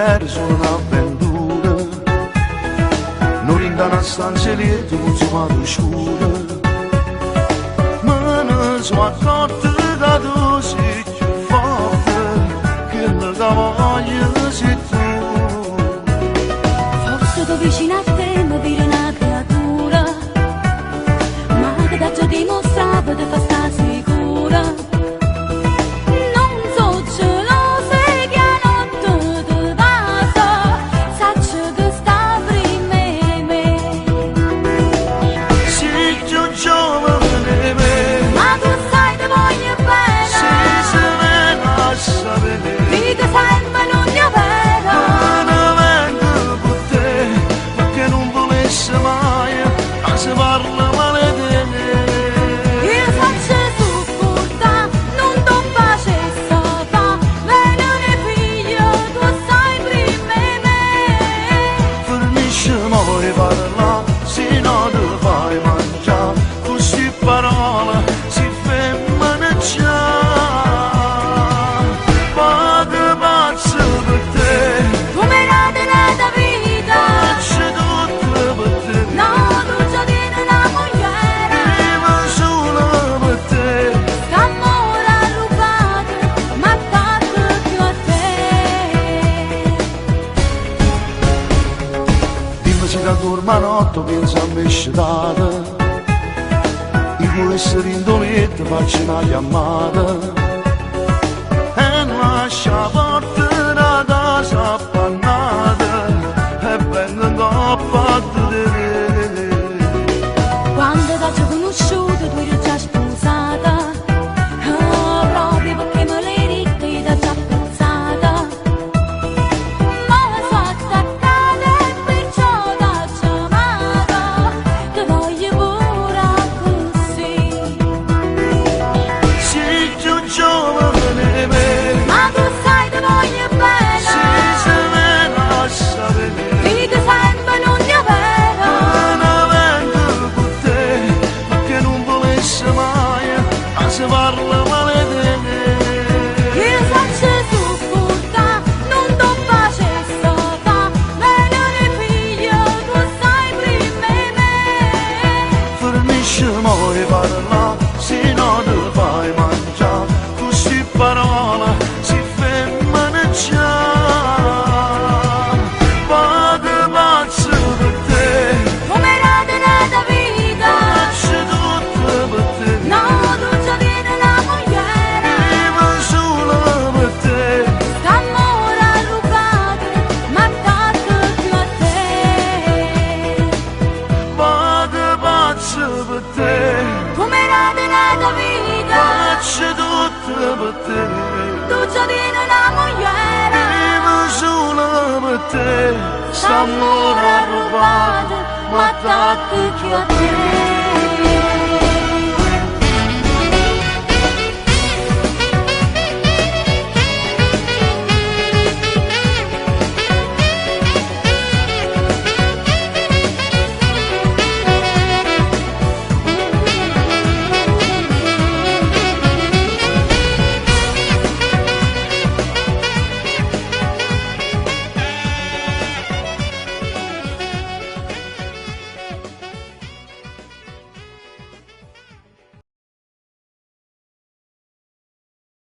mulher sono un'avventura, non rinda una stanza lieta con sguardo scuro, ma ne sono accorta che tu sei più forte, che mi voglio sei tu. Forse tu vicino a te mi vedi una creatura, ma che da già dimostrava di fa sta sicura. Manotto pensa a me scelata, di cui essere indolente faccio una chiamata e lascia la porta da casa appannata e vengo in coppa a te. Quando t'ho conosciuto tu eri già sposata, oh, proprio perché me l'hai detto io t'ho già pensata. Come era nata vita, faccio tutto per te, tu già vieni una mogliera, vivo solo per te, s'amore rubato, ma attacchi più a te.